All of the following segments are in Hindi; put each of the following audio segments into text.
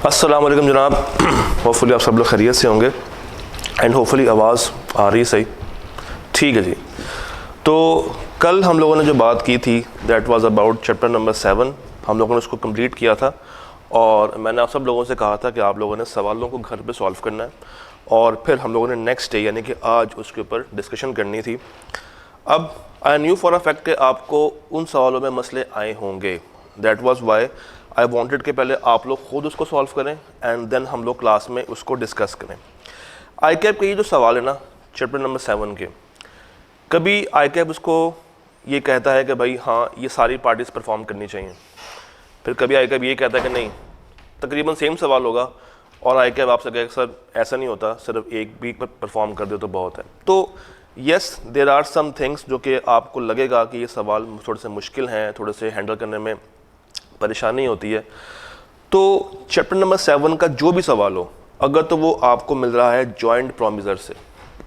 अस्सलाम वालेकुम जनाब। होपफुली आप सब लोग खैरियत से होंगे एंड होपफुली आवाज़ आ रही सही। ठीक है जी। तो कल हम लोगों ने जो बात की थी that was about chapter number 7। हम लोगों ने उसको कंप्लीट किया था और मैंने आप सब लोगों से कहा था कि आप लोगों ने सवालों को घर पे सॉल्व करना है और फिर हम लोगों ने नेक्स्ट डे यानी कि आज उसके ऊपर डिस्कशन करनी थी। अब I knew for a fact कि आपको उन सवालों में मसले आए होंगे। That was why I wanted कि पहले आप लोग खुद उसको सॉल्व करें एंड देन हम लोग क्लास में उसको डिस्कस करें। आई कैप के ये जो सवाल है ना चैप्टर नंबर 7 के, कभी आई कैप उसको ये कहता है कि भाई हाँ ये सारी पार्टीज परफॉर्म करनी चाहिए, फिर कभी आई कैप ये कहता है कि नहीं, तकरीबन सेम सवाल होगा और आई कैप आपसे कहेगा सर ऐसा नहीं होता, सिर्फ एक भी परफॉर्म कर दे तो बहुत है। तो yes there are some things जो कि आपको लगेगा कि ये सवाल थोड़े से मुश्किल हैं, थोड़े से हैंडल करने में परेशानी होती है। तो चैप्टर नंबर 7 का जो भी सवाल हो, अगर तो वो आपको मिल रहा है जॉइंट प्रोमिजर से,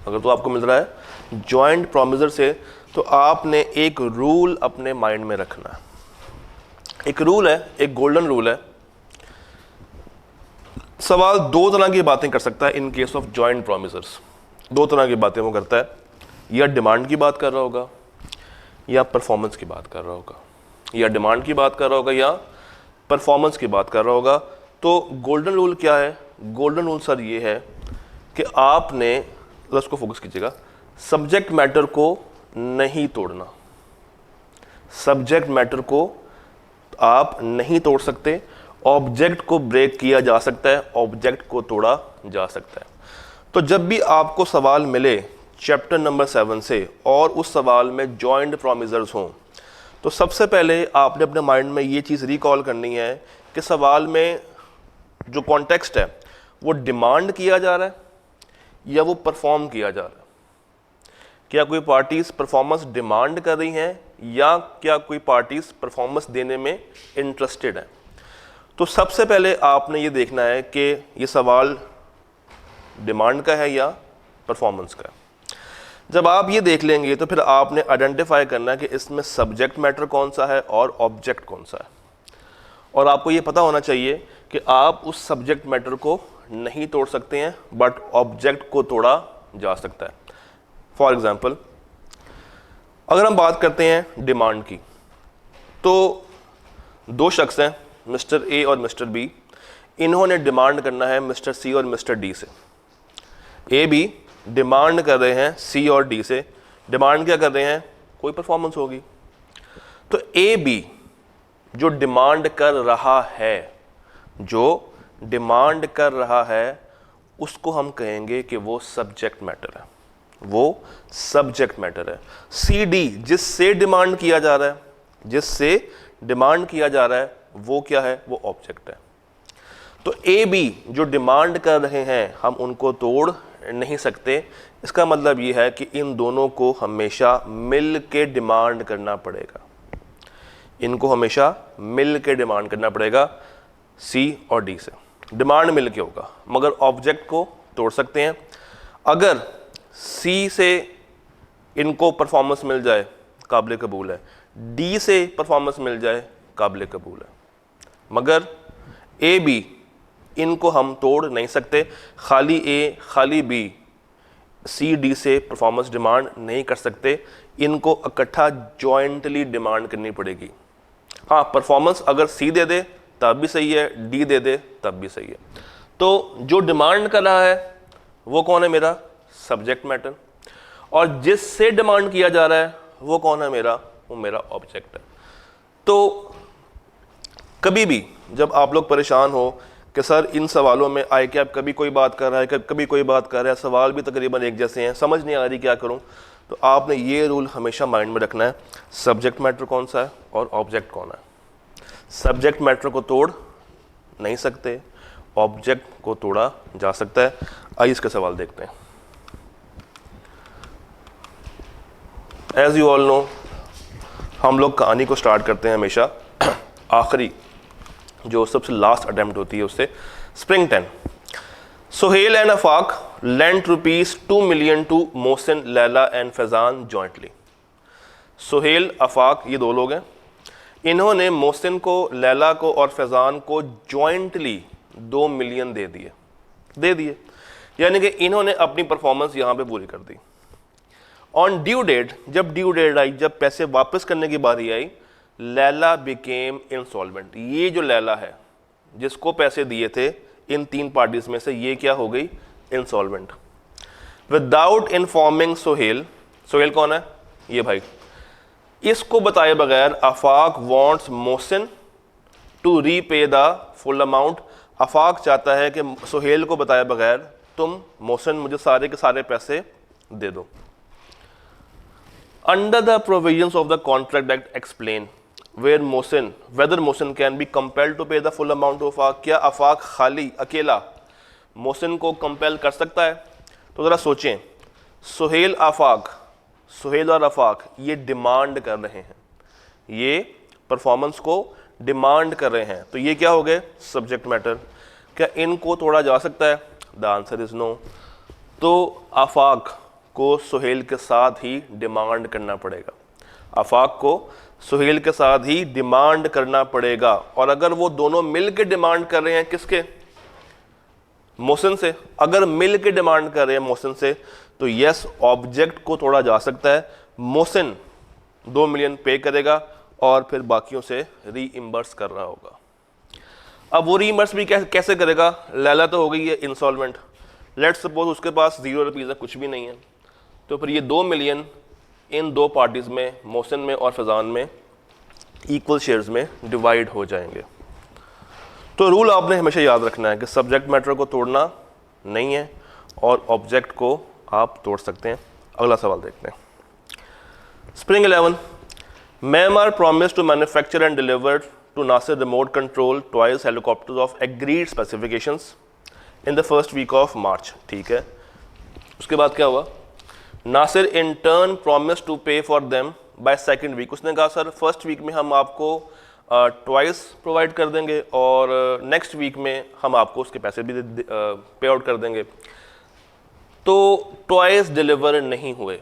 अगर तो आपको मिल रहा है जॉइंट प्रोमिजर से, तो आपने एक रूल अपने माइंड में रखना है। एक रूल है, एक गोल्डन रूल है। सवाल दो तरह की बातें कर सकता है इन केस ऑफ जॉइंट प्रोमिजर्स। दो तरह की बातें वो करता है, या डिमांड की बात कर रहा होगा या परफॉर्मेंस की बात कर रहा होगा, या डिमांड की बात कर रहा होगा या परफॉर्मेंस की बात कर रहा होगा। तो गोल्डन रूल क्या है? गोल्डन रूल सर ये है कि आपने, उसको फोकस कीजिएगा, सब्जेक्ट मैटर को नहीं तोड़ना। सब्जेक्ट मैटर को आप नहीं तोड़ सकते, ऑब्जेक्ट को ब्रेक किया जा सकता है, ऑब्जेक्ट को तोड़ा जा सकता है। तो जब भी आपको सवाल मिले चैप्टर नंबर 7 से और उस सवाल में जॉइंट प्रोमिजर्स हों, तो सबसे पहले आपने अपने माइंड में ये चीज़ रिकॉल करनी है कि सवाल में जो कॉन्टेक्स्ट है वो डिमांड किया जा रहा है या वो परफॉर्म किया जा रहा है। क्या कोई पार्टीज परफॉर्मेंस डिमांड कर रही हैं या क्या कोई पार्टीज परफॉर्मेंस देने में इंटरेस्टेड है। तो सबसे पहले आपने ये देखना है कि ये सवाल डिमांड का है या परफॉर्मेंस का है। जब आप ये देख लेंगे तो फिर आपने आइडेंटिफाई करना है कि इसमें सब्जेक्ट मैटर कौन सा है और ऑब्जेक्ट कौन सा है। और आपको ये पता होना चाहिए कि आप उस सब्जेक्ट मैटर को नहीं तोड़ सकते हैं बट ऑब्जेक्ट को तोड़ा जा सकता है। फॉर एग्जाम्पल, अगर हम बात करते हैं डिमांड की, तो दो शख्स हैं मिस्टर ए और मिस्टर बी। इन्होंने डिमांड करना है मिस्टर सी और मिस्टर डी से। ए बी डिमांड कर रहे हैं सी और डी से। डिमांड क्या कर रहे हैं? कोई परफॉर्मेंस होगी। तो ए बी जो डिमांड कर रहा है, जो डिमांड कर रहा है, उसको हम कहेंगे कि वो सब्जेक्ट मैटर है, वो सब्जेक्ट मैटर है। सी डी जिससे डिमांड किया जा रहा है, जिससे डिमांड किया जा रहा है, वो क्या है? वो ऑब्जेक्ट है। तो ए बी जो डिमांड कर रहे हैं हम उनको तोड़ नहीं सकते। इसका मतलब ये है कि इन दोनों को हमेशा मिल के डिमांड करना पड़ेगा। इनको हमेशा मिल के डिमांड करना पड़ेगा, सी और डी से डिमांड मिल के होगा, मगर ऑब्जेक्ट को तोड़ सकते हैं। अगर सी से इनको परफॉर्मेंस मिल जाए काबिल कबूल है, डी से परफॉर्मेंस मिल जाए काबिल कबूल है, मगर ए बी इनको हम तोड़ नहीं सकते। खाली ए खाली बी सी डी से परफॉर्मेंस डिमांड नहीं कर सकते, इनको इकट्ठा जॉइंटली डिमांड करनी पड़ेगी। हाँ, परफॉर्मेंस अगर सी दे दे तब भी सही है, डी दे दे तब भी सही है। तो जो डिमांड कर रहा है वो कौन है? मेरा सब्जेक्ट मैटर। और जिससे डिमांड किया जा रहा है वो कौन है? मेरा, वो मेरा ऑब्जेक्ट है। तो कभी भी जब आप लोग परेशान हो कि सर इन सवालों में आई कैप कभी कोई बात कर रहा है, कभी कोई बात कर रहा है, सवाल भी तकरीबन एक जैसे हैं, समझ नहीं आ रही क्या करूं, तो आपने ये रूल हमेशा माइंड में रखना है, सब्जेक्ट मैटर कौन सा है और ऑब्जेक्ट कौन है। सब्जेक्ट मैटर को तोड़ नहीं सकते, ऑब्जेक्ट को तोड़ा जा सकता है। आइए इसके सवाल देखते हैं। एज यू ऑल नो, हम लोग कहानी को स्टार्ट करते हैं हमेशा आखिरी जो सबसे लास्ट अटेम्प्ट होती है उससे। Spring 10, Sohail and Afaq lent ₹2 million to Mohsin, Laila and Faizan jointly. Sohail Afaq ये दो लोग हैं, इन्होंने मोहसिन को, लैला को और फैज़ान को जॉइंटली 2 मिलियन दे दिए, यानी कि इन्होंने अपनी परफॉर्मेंस यहाँ पे पूरी कर दी। ऑन ड्यू डेट, जब ड्यू डेट आई, जब पैसे वापस करने की बारी आई, लैला बिकेम इंसॉल्वेंट। ये जो लैला है जिसको पैसे दिए थे इन 3 पार्टीज में से, ये क्या हो गई? Insolvent. Without informing Sohail, Sohail कौन है? ये भाई, इसको बताए बगैर Afaq wants Mohsin to repay the full amount. Afaq चाहता है कि सोहेल को बताए बगैर तुम मोहसिन मुझे सारे के सारे पैसे दे दो। Under the provisions of the contract act explain whether Mohsin can be compelled to pay the full amount to Afaq. क्या आफाक खाली अकेला मोहसिन को कंपेल कर सकता है? तो ज़रा सोचें, सोहेल और आफाक ये डिमांड कर रहे हैं, ये परफॉर्मेंस को डिमांड कर रहे हैं, तो ये क्या हो गए? Subject matter. क्या इनको तोड़ा जा सकता है? The answer is no. तो आफाक को सोहेल के साथ ही डिमांड करना पड़ेगा, आफाक को सोहेल के साथ ही डिमांड करना पड़ेगा। और अगर वो दोनों मिल के डिमांड कर रहे हैं, किसके? मोहसिन से। अगर मिल के डिमांड कर रहे हैं मोहसिन से, तो यस, ऑब्जेक्ट को तोड़ा जा सकता है। मोहसिन 2 मिलियन पे करेगा और फिर बाकियों से रीइंबर्स कर रहा होगा। अब वो रीइंबर्स भी कैसे करेगा? लैला तो हो गई है इंसॉल्वेंट, लेट्स सपोज उसके पास 0 रुपीज़ है, कुछ भी नहीं है, तो फिर ये 2 मिलियन इन 2 पार्टीज में, मोहसिन में और फैज़ान में, इक्वल शेयर्स में डिवाइड हो जाएंगे। तो रूल आपने हमेशा याद रखना है कि सब्जेक्ट मैटर को तोड़ना नहीं है और ऑब्जेक्ट को आप तोड़ सकते हैं। अगला सवाल देखते हैं। Spring 11, Myanmar promised to manufacture and deliver to Nasir remote control twice helicopters of agreed specifications in the first week of March। ठीक है, उसके बाद क्या हुआ? Nasir in turn promised to pay for them by second week। उसने कहा सर फर्स्ट वीक में हम आपको ट्वाइस प्रोवाइड कर देंगे और नेक्स्ट वीक में हम आपको उसके पैसे भी पे आउट कर देंगे। तो ट्वाइस डिलीवर नहीं हुए।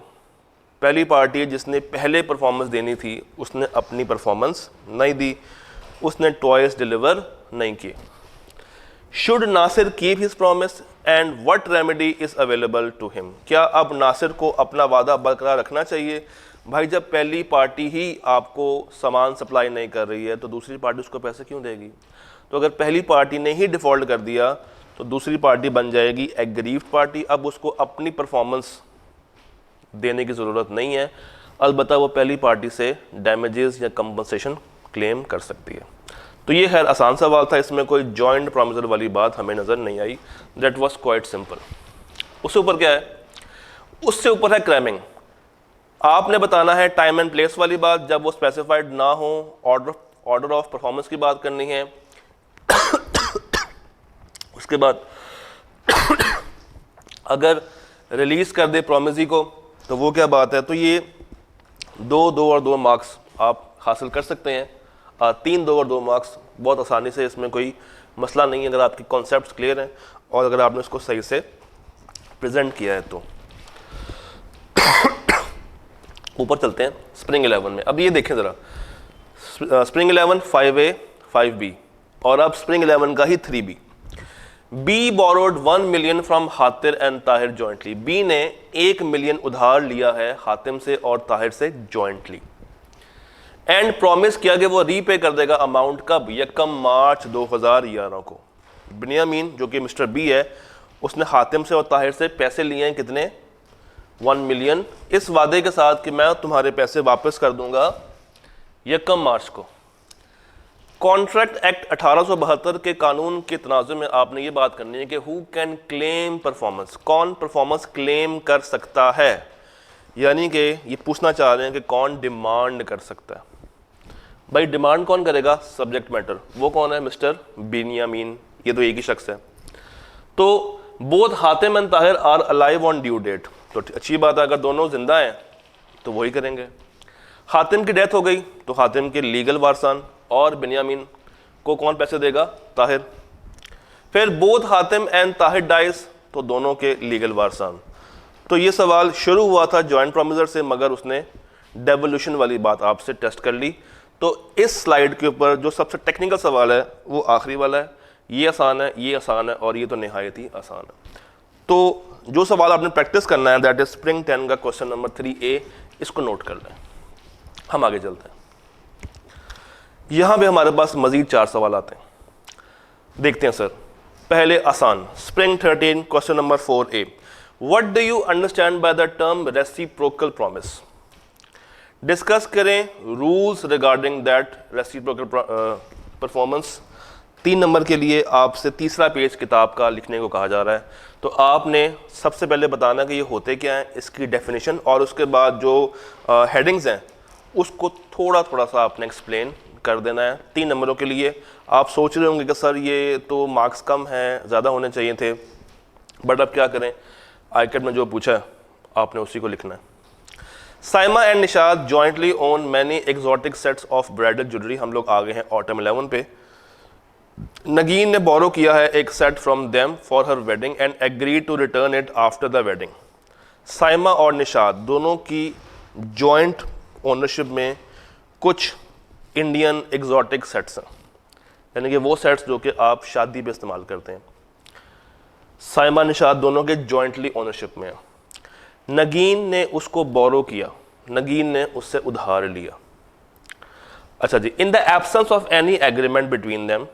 पहली पार्टी जिसने पहले परफॉर्मेंस देनी थी उसने अपनी परफॉर्मेंस नहीं दी, उसने ट्वाइस डिलीवर नहीं किए। Should Nasir keep his promise and what remedy is available to him. क्या अब नासिर को अपना वादा बरकरार रखना चाहिए? भाई जब पहली पार्टी ही आपको सामान सप्लाई नहीं कर रही है तो दूसरी पार्टी उसको पैसे क्यों देगी? तो अगर पहली पार्टी ने ही डिफ़ॉल्ट कर दिया तो दूसरी पार्टी बन जाएगी एग्रीव्ड पार्टी। अब उसको अपनी परफॉर्मेंस देने की ज़रूरत नहीं है, अलबत्ता वो पहली पार्टी से डैमेजेस या कंपनसेशन क्लेम कर सकती है। तो ये खैर आसान सवाल था, इसमें कोई जॉइंट प्रॉमिसर वाली बात हमें नज़र नहीं आई। That was quite simple. उससे ऊपर क्या है? उससे ऊपर है क्रैमिंग। आपने बताना है टाइम एंड प्लेस वाली बात, जब वो स्पेसिफाइड ना हो, ऑर्डर ऑफ परफॉर्मेंस की बात करनी है। उसके बाद अगर रिलीज कर दे प्रॉमिसी को तो वो क्या बात है? तो ये 2 और 2 मार्क्स आप हासिल कर सकते हैं। 3 2 और 2 मार्क्स बहुत आसानी से, इसमें कोई मसला नहीं है अगर आपकी कॉन्सेप्ट्स क्लियर हैं और अगर आपने उसको सही से प्रेजेंट किया है तो। ऊपर चलते हैं स्प्रिंग 11 में। अब ये देखें ज़रा, स्प्रिंग 11 5A 5B और अब स्प्रिंग 11 का ही 3B। B borrowed 1 million from Hatir and Tahir jointly. B ने 1 मिलियन उधार लिया है हातिम से और ताहिर से जॉइंटली एंड प्रॉमिस किया कि वो रीपे कर देगा अमाउंट कब? 1 मार्च 2011 को। बिन्यामीन जो कि मिस्टर बी है उसने हातिम से और ताहिर से पैसे लिए हैं, कितने? 1 मिलियन, इस वादे के साथ कि मैं तुम्हारे पैसे वापस कर दूंगा 1 मार्च को। कॉन्ट्रैक्ट एक्ट 1872 के कानून के तनाजुर में आपने ये बात करनी है कि हु कैन क्लेम परफॉर्मेंस, कौन परफॉर्मेंस क्लेम कर सकता है, यानी कि ये पूछना चाह रहे हैं कि कौन डिमांड कर सकता है। भाई डिमांड कौन करेगा? Subject matter. वो कौन है? मिस्टर बिन्यामीन। ये तो एक ही शख्स है। तो both Hatim and Tahir are alive on due date. तो अच्छी बात है, अगर दोनों जिंदा हैं तो वही करेंगे। हातिम की डेथ हो गई तो हातिम के लीगल वारसान और बिन्यामीन को कौन पैसे देगा? ताहिर। फिर both Hatim and Tahir dice तो दोनों के लीगल वारसान। तो ये सवाल शुरू हुआ था जॉइंट प्रॉमिसर से, मगर उसने डेवोल्यूशन वाली बात आपसे टेस्ट कर ली। तो इस स्लाइड के ऊपर जो सबसे टेक्निकल सवाल है वो आखिरी वाला है। ये आसान है, ये आसान है और ये तो निहायत ही आसान है। तो जो सवाल आपने प्रैक्टिस करना है दैट इज स्प्रिंग 10 का क्वेश्चन नंबर 3A, इसको नोट कर लें। हम आगे चलते हैं। यहां पे हमारे पास मजीद 4 सवाल आते हैं, देखते हैं सर। पहले आसान, spring 13 question number 4A, what do you understand by the term reciprocal promise. Discuss करें rules regarding that reciprocal performance. 3 number के लिए आपसे तीसरा पेज किताब का लिखने को कहा जा रहा है, तो आपने सबसे पहले बताना कि ये होते क्या हैं, इसकी डेफिनेशन, और उसके बाद जो हेडिंग्स हैं उसको थोड़ा थोड़ा सा आपने एक्सप्लेन कर देना है। 3 नंबरों के लिए आप सोच रहे होंगे कि सर ये तो मार्क्स कम हैं, ज़्यादा होने चाहिए थे, बट अब क्या करें, आईकेट में जो पूछा है आपने उसी को लिखना है। Saima and Nishad jointly own many exotic sets of bridal jewellery. हम लोग आ गए हैं ऑटम 11 पे। नगीन ने बोरो किया है एक set from them for her wedding and agree to return it after the wedding. Saima और निशाद दोनों की जॉइंट ओनरशिप में कुछ इंडियन एग्जॉटिक सेट्स हैं, यानी कि वो सेट्स जो कि आप शादी पे इस्तेमाल करते हैं। साइमा निशाद दोनों के जॉइंटली ओनरशिप में है। नगीन ने उसको बोरो किया, नगीन ने उससे उधार लिया। अच्छा जी, in the absence of any agreement between them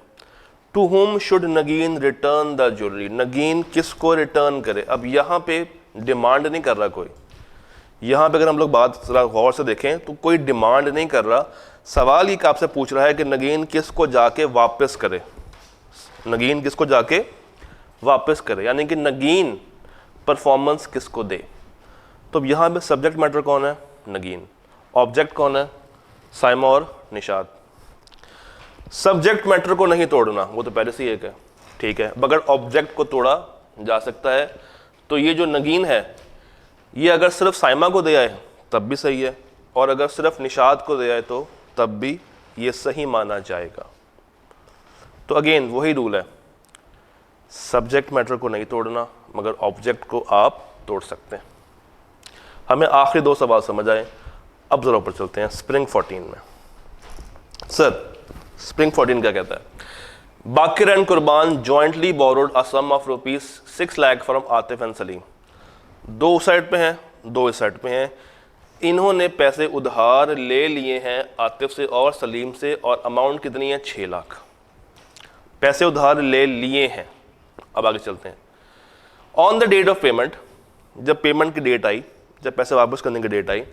to whom should Nagin return the jewellery. Nagin किसको रिटर्न करे। अब यहाँ पे डिमांड नहीं कर रहा कोई, यहाँ पे अगर हम लोग बात जरा गौर से देखें तो कोई डिमांड नहीं कर रहा। सवाल ये आपसे पूछ रहा है कि नगीन किसको जाके वापस करे, नगीन किसको जाके वापस करे, यानी कि नगीन परफॉर्मेंस किसको दे। तो यहाँ पे सब्जेक्ट मैटर कौन है, नगीन। ऑब्जेक्ट कौन है, साइमा और निशाद। सब्जेक्ट मैटर को नहीं तोड़ना, वो तो पहले से ही एक है, ठीक है। मगर ऑब्जेक्ट को तोड़ा जा सकता है। तो ये जो नगीन है ये अगर सिर्फ साइमा को दे आए तब भी सही है, और अगर सिर्फ निशाद को दे आए तो तब भी ये सही माना जाएगा। तो अगेन वही रूल है, सब्जेक्ट मैटर को नहीं तोड़ना मगर ऑब्जेक्ट को आप तोड़ सकते हैं। हमें आखिरी 2 सवाल समझ आए। अब जरा ऊपर चलते हैं स्प्रिंग 14 में। सर स्प्रिंग 14 क्या कहता है, Baqir and Qurban jointly borrowed a sum of ₹6 lakh from Atif and Salim. 2 उस साइड पे हैं, 2 इस साइड पे हैं। इन्होंने पैसे उधार ले लिए हैं आतिफ से और सलीम से, और अमाउंट कितनी है, 6 लाख पैसे उधार ले लिए हैं। अब आगे चलते हैं। On the date of payment, जब पेमेंट की डेट आई, जब पैसे वापस करने की डेट आई,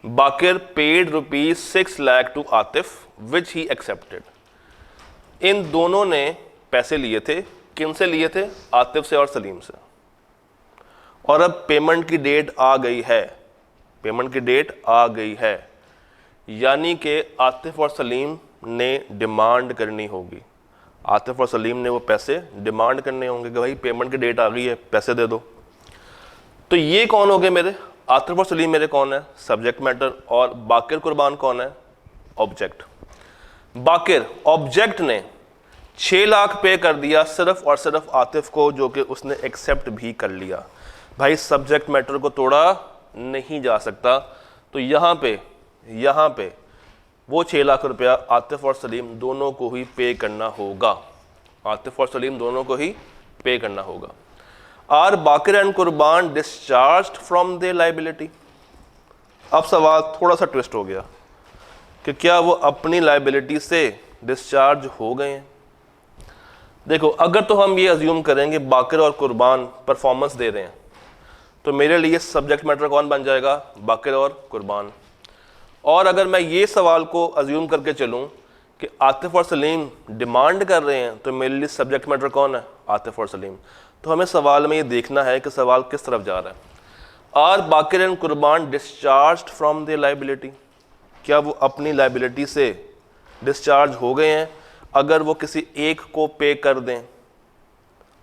Baqir paid ₹6 lakh to Atif which he accepted. इन दोनों ने पैसे लिए थे, किन से लिए थे, आतिफ से और सलीम से। और अब पेमेंट की डेट आ गई है, पेमेंट की डेट आ गई है, यानी कि आतिफ और सलीम ने डिमांड करनी होगी। आतिफ और सलीम ने वो पैसे डिमांड करने होंगे कि भाई पेमेंट की डेट आ गई है, पैसे दे दो। तो ये कौन हो गए मेरे, आतिफ और सलीम मेरे कौन है, सब्जेक्ट मैटर, और बाकिर कुर्बान कौन है, ऑब्जेक्ट। बाकिर ऑब्जेक्ट ने 6 लाख पे कर दिया सिर्फ और सिर्फ आतिफ को, जो कि उसने एक्सेप्ट भी कर लिया। भाई सब्जेक्ट मैटर को तोड़ा नहीं जा सकता। तो यहाँ पे वो 6 लाख रुपया आतिफ और सलीम दोनों को ही पे करना होगा, आतिफ और सलीम दोनों को ही पे करना होगा। आर बाकिर एंड कुर्बान डिस्चार्ज्ड फ्रॉम द लायबिलिटी। अब सवाल थोड़ा सा ट्विस्ट हो गया कि क्या वो अपनी लायबिलिटी से डिस्चार्ज हो गए हैं। देखो, अगर तो हम ये अज्यूम करेंगे बाकिर और कुर्बान परफॉर्मेंस दे रहे हैं, तो मेरे लिए सब्जेक्ट मैटर कौन बन जाएगा, बाकिर और कुर्बान। और अगर मैं ये सवाल को अज्यूम करके चलूँ कि आतिफ और सलीम डिमांड कर रहे हैं, तो मेरे लिए सब्जेक्ट मैटर कौन है, आतिफ और सलीम। तो हमें सवाल में ये देखना है कि सवाल किस तरफ जा रहा है। आर बाकिर एंड कुर्बान डिस्चार्ज्ड फ्रॉम द लायबिलिटी, क्या वो अपनी लायबिलिटी से डिस्चार्ज हो गए हैं अगर वो किसी एक को पे कर दें,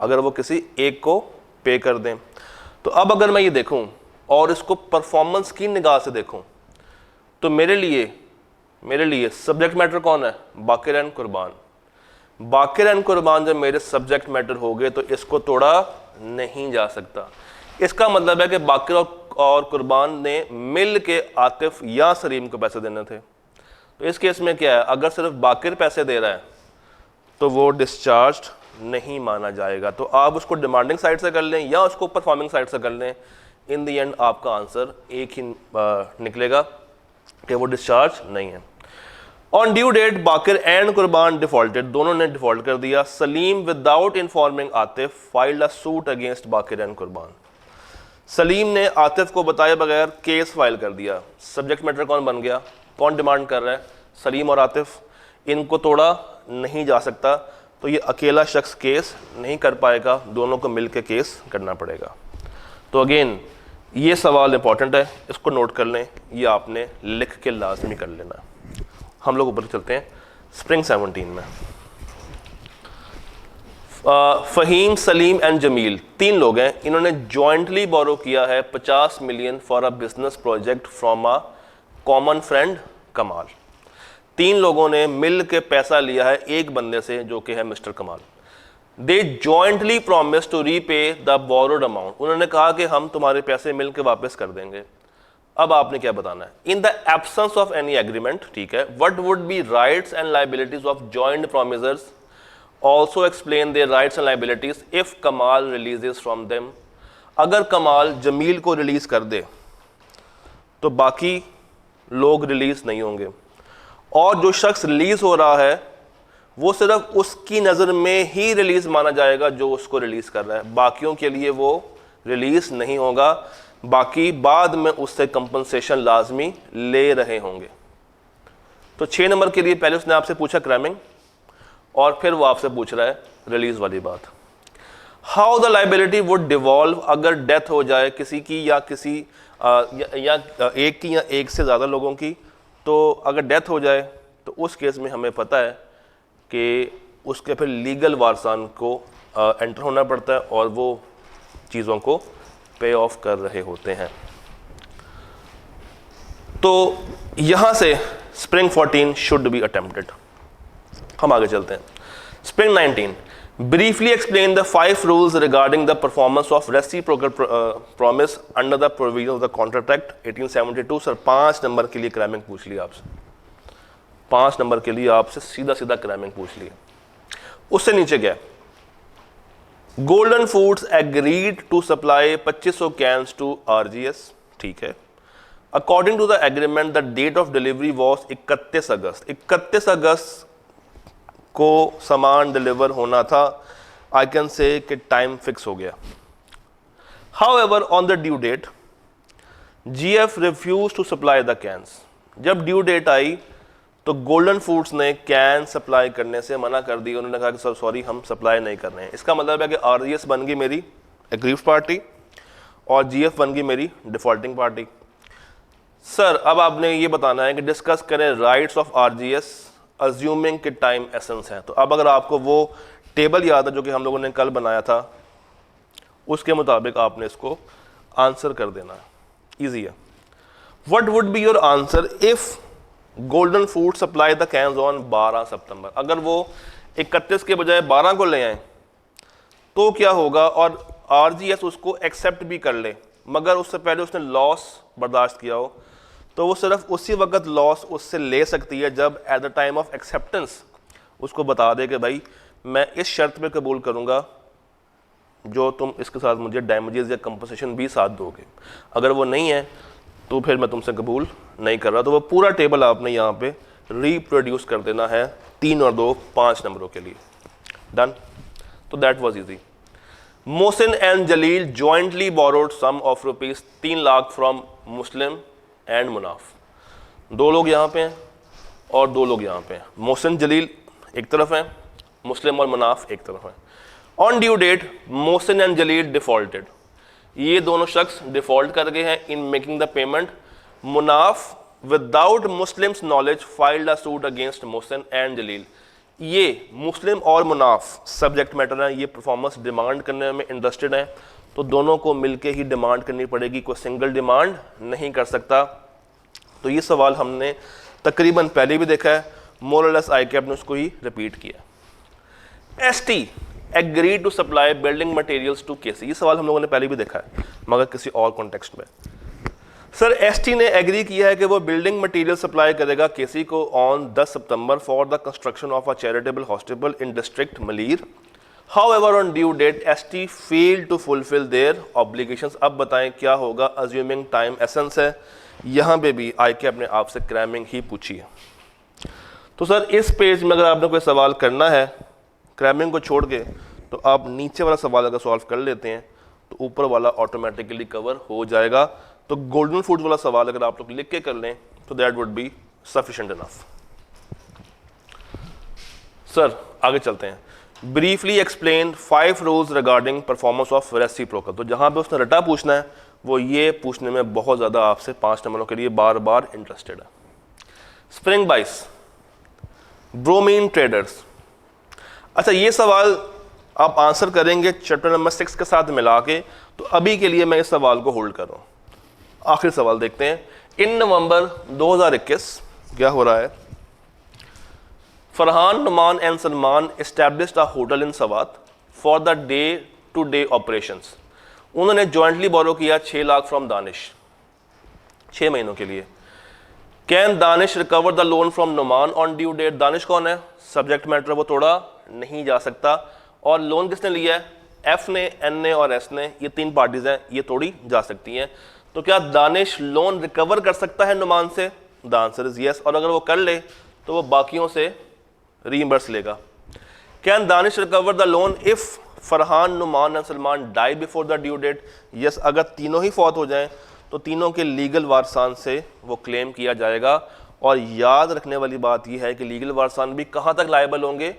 अगर वो किसी एक को पे कर दें। तो अब अगर मैं ये देखूं और इसको परफॉर्मेंस की निगाह से देखूं, तो मेरे लिए सब्जेक्ट मैटर कौन है, बाकिर एंड कुर्बान। बाकिर एंड कुर्बान जब मेरे सब्जेक्ट मैटर हो गए तो इसको तोड़ा नहीं जा सकता। इसका मतलब है कि बाकिर और कुर्बान ने मिल के आतिफ या सलीम को पैसे देने थे। तो इस केस में क्या है, अगर सिर्फ बाकिर पैसे दे रहा है तो वो डिस्चार्ज नहीं माना जाएगा। तो आप उसको डिमांडिंग साइड से कर लें या उसको परफॉर्मिंग साइड से कर लें, इन द एंड आपका आंसर एक ही निकलेगा कि वो डिस्चार्ज नहीं है। On due date Baqir and Qurban defaulted, दोनों ने डिफॉल्ट कर दिया। Salim without informing Atif filed a suit against Baqir and Qurban, Salim ने आतिफ को बताए बगैर केस फाइल कर दिया। सब्जेक्ट मैटर कौन बन गया, कौन डिमांड कर रहा है, सलीम और आतिफ। इनको तोड़ा नहीं जा सकता, तो ये अकेला शख्स केस नहीं कर पाएगा, दोनों को मिलकर केस करना पड़ेगा। तो अगेन ये सवाल इंपॉर्टेंट है, इसको नोट कर लें, ये आपने लिख के लाजमी कर लेना। हम लोग ऊपर चलते हैं स्प्रिंग 17 में। फ़हीम, सलीम एंड जमील, 3 लोग हैं, इन्होंने जॉइंटली बोरो किया है 50 million for a business project from a common friend कमाल। 3 लोगों ने मिल के पैसा लिया है एक बंदे से जो कि है mister Kamal. They jointly promise to repay the borrowed amount, उन्होंने कहा कि हम तुम्हारे पैसे मिल के वापस कर देंगे। अब आपने क्या बताना है, in the absence of any agreement, ठीक है, what would be rights and liabilities of joint promisors, also explain their rights and liabilities if Kamal releases from them. अगर कमाल जमील को रिलीज कर दे तो बाकी लोग रिलीज नहीं होंगे, और जो शख्स रिलीज हो रहा है वो सिर्फ उसकी नज़र में ही रिलीज माना जाएगा जो उसको रिलीज कर रहा है, बाकियों के लिए वो रिलीज नहीं होगा, बाकी बाद में उससे कंपनसेशन लाजमी ले रहे होंगे। तो 6 नंबर के लिए पहले उसने आपसे पूछा क्रैमिंग, और फिर वो आपसे पूछ रहा है रिलीज वाली बात। How the liability would devolve, अगर डेथ हो जाए किसी की या किसी या एक की या एक से ज़्यादा लोगों की, तो अगर डेथ हो जाए तो उस केस में हमें पता है कि उसके फिर लीगल वारसान को एंटर होना पड़ता है और वो चीज़ों को पे ऑफ कर रहे होते हैं। तो यहां से स्प्रिंग 14 शुड बी अटेम्प्टेड। हम आगे चलते हैं। Spring 19, briefly explain the 5 rules regarding the performance of reciprocal promise under the provision of the contract act 1872। Sir 5 number के लिए क्रैमिंग पूछ लिया आपसे, 5 नंबर के लिए आपसे सीधा सीधा क्रैमिंग पूछ लिया। उससे नीचे क्या है, Golden Foods agreed to supply 2500 cans to RGS, ठीक है। According to the agreement the date of delivery was 31 August. 31 अगस्त को सामान डिलीवर होना था, आई कैन से कि टाइम फिक्स हो गया। However on the due date GF refuse to supply the cans. जब ड्यू डेट आई तो गोल्डन फूड्स ने कैन सप्लाई करने से मना कर दी, उन्होंने कहा कि सर सॉरी हम सप्लाई नहीं कर रहे हैं। इसका मतलब है कि RGS बन गई मेरी एग्रीव्ड पार्टी और GF बन गई मेरी डिफॉल्टिंग पार्टी। सर अब आपने ये बताना है कि डिस्कस करें राइट्स ऑफ RGS अज्यूमिंग कि टाइम एसेंस है। तो अब अगर आपको वो टेबल याद है जो कि हम लोगों ने कल बनाया था, उसके मुताबिक आपने इसको आंसर कर देना है, ईजी है। What would be your answer if Golden Food supply the cans on 12 September. अगर वो 31 के बजाय 12 को ले आए तो क्या होगा, और RGS उसको एक्सेप्ट भी कर ले मगर उससे पहले उसने लॉस बर्दाश्त किया हो, तो वो सिर्फ उसी वक्त लॉस उससे ले सकती है जब at the time of acceptance उसको बता दे कि भाई मैं इस शर्त पे कबूल करूँगा जो तुम इसके साथ मुझे डैमेजेस या कंपनसेशन भी साथ दोगे। अगर वो नहीं है तो फिर मैं तुमसे कबूल नहीं कर रहा। तो वो पूरा टेबल आपने यहाँ पे रिप्रोड्यूस कर देना है 3 और 2 5 नंबरों के लिए। डन। तो that was easy. Mohsin and Jalil jointly borrowed sum of rupees 3 lakh from Muslim and Munaf. 2 लोग यहाँ पे हैं और 2 लोग यहाँ पे हैं। मोहसिन जलील एक तरफ हैं, मुस्लिम और मुनाफ एक तरफ हैं। On due date Mohsin and Jalil defaulted, ये दोनों शख्स डिफॉल्ट कर गए हैं in making the payment. Munaf without Muslim's knowledge filed a suit against Mohsin and Jalil. ये मुस्लिम और मुनाफ सब्जेक्ट मैटर है, ये परफॉर्मेंस डिमांड करने में इंटरेस्टेड हैं, तो दोनों को मिलके ही डिमांड करनी पड़ेगी, कोई सिंगल डिमांड नहीं कर सकता। तो ये सवाल हमने तकरीबन पहले भी देखा है, मोर और लेस ICAP ने उसको ही रिपीट किया। ST agree to supply building materials to KC, ये सवाल हम लोगों ने पहले भी देखा है मगर किसी और कॉन्टेक्स्ट में। सर ST ने एग्री किया है कि वो बिल्डिंग मटेरियल सप्लाई करेगा KC को on 10 September for the construction of a charitable hospital in district Malir However, on due date, ST failed to fulfill their obligations. अब बताएं क्या होगा? Assuming time essence है, यहाँ पे भी IK अपने आप से क्रैमिंग ही पूछी है। तो सर इस पेज में अगर आपने कोई सवाल करना है क्रैमिंग को छोड़ के, तो आप नीचे वाला सवाल अगर सॉल्व कर लेते हैं तो ऊपर वाला ऑटोमेटिकली कवर हो जाएगा। तो गोल्डन फूड वाला सवाल अगर आप लोग लिख के कर लें तो that would be sufficient enough. Sir आगे चलते हैं। Briefly explain 5 rules regarding performance of reciprocal. तो जहां पे उसने रटा पूछना है वो ये पूछने में बहुत ज़्यादा आपसे 5 नंबरों के लिए बार बार इंटरेस्टेड है। स्प्रिंग बाइस, ब्रोमीन ट्रेडर्स। अच्छा ये सवाल आप आंसर करेंगे चैप्टर नंबर 6 के साथ मिला के, तो अभी के लिए मैं इस सवाल को होल्ड कर रहा हूँ। आखिरी सवाल देखते हैं। इन नवंबर 2021 क्या हो रहा है? Farhan, Numan and Salman established a hotel in Swat for the day to day operations. उन्होंने जॉइंटली बोरो किया 6 लाख फ्रॉम दानिश 6 महीनों के लिए। Can Danish recover the loan from Numan on due date? Danish कौन है? सब्जेक्ट मैटर, वो तोड़ा नहीं जा सकता। और लोन किसने लिया है? एफ ने, एन ने और एस ने, ये 3 पार्टीज हैं, ये तोड़ी जा सकती हैं। तो क्या दानिश लोन रिकवर कर सकता है नुमान से? The answer is yes. और अगर वो कर ले तो वो बाकियों से रीइंबर्स लेगा। Can Danish recover the loan if Farhan, Numan and Salman die before the due date? Yes, अगर तीनों ही फौत हो जाएं तो तीनों के लीगल वारसान से वो क्लेम किया जाएगा। और याद रखने वाली बात यह है कि लीगल वारसान भी कहाँ तक लायबल होंगे?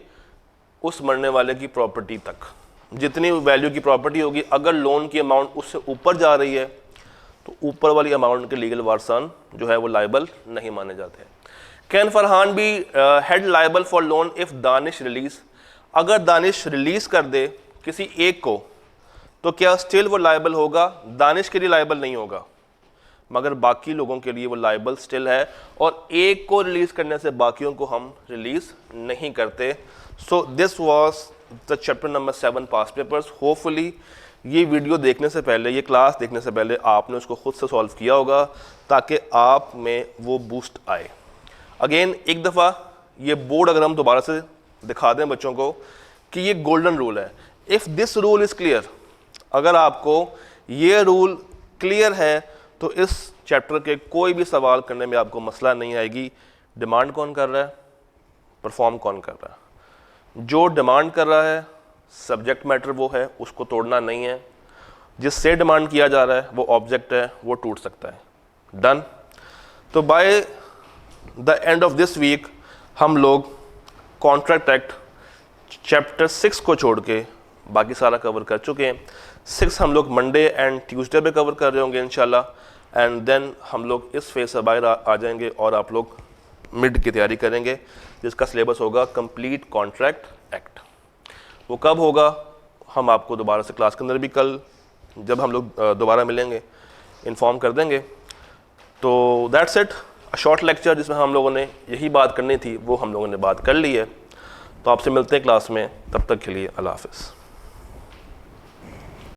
उस मरने वाले की प्रॉपर्टी तक। जितनी वैल्यू की प्रॉपर्टी होगी, अगर लोन की अमाउंट उससे ऊपर जा रही है तो ऊपर वाली अमाउंट के लीगल वारसान जो है वो लायबल नहीं माने जाते हैं। Can Farhan be held liable for loan if Danish release? अगर दानिश रिलीज कर दे किसी एक को तो क्या स्टिल वो लायबल होगा? दानिश के लिए लायबल नहीं होगा, मगर बाकी लोगों के लिए वो लायबल स्टिल है। और एक को रिलीज करने से बाकियों को हम रिलीज नहीं करते। So this was the chapter number 7 past papers. Hopefully ये वीडियो देखने से पहले, ये क्लास देखने से पहले आपने उसको खुद से सॉल्व किया होगा ताकि आप में वो बूस्ट आए। अगेन एक दफ़ा ये बोर्ड अगर हम दोबारा से दिखा दें बच्चों को कि ये गोल्डन रूल है। If this rule is clear, अगर आपको ये रूल क्लियर है तो इस चैप्टर के कोई भी सवाल करने में आपको मसला नहीं आएगी। डिमांड कौन कर रहा है, परफॉर्म कौन कर रहा है? जो डिमांड कर रहा है सब्जेक्ट मैटर वो है, उसको तोड़ना नहीं है। जिससे डिमांड किया जा रहा है वो ऑब्जेक्ट है, वो टूट सकता है। डन। तो by the end of this week हम लोग कॉन्ट्रैक्ट एक्ट चैप्टर 6 को छोड़ के बाकी सारा कवर कर चुके हैं। 6 हम लोग मंडे एंड ट्यूसडे पे कवर कर रहे होंगे इंशाल्लाह। एंड देन हम लोग इस फेज से बाहर आ जाएंगे और आप लोग मिड की तैयारी करेंगे जिसका सिलेबस होगा कंप्लीट कॉन्ट्रैक्ट एक्ट। वो कब होगा हम आपको दोबारा से क्लास के अंदर भी कल जब हम लोग दोबारा मिलेंगे इन्फॉर्म कर देंगे। तो that's it, a short lecture जिसमें हम लोगों ने यही बात करनी थी वो हम लोगों ने बात कर ली है। तो आपसे मिलते हैं क्लास में, तब तक के लिए अल्लाह हाफ़िज़।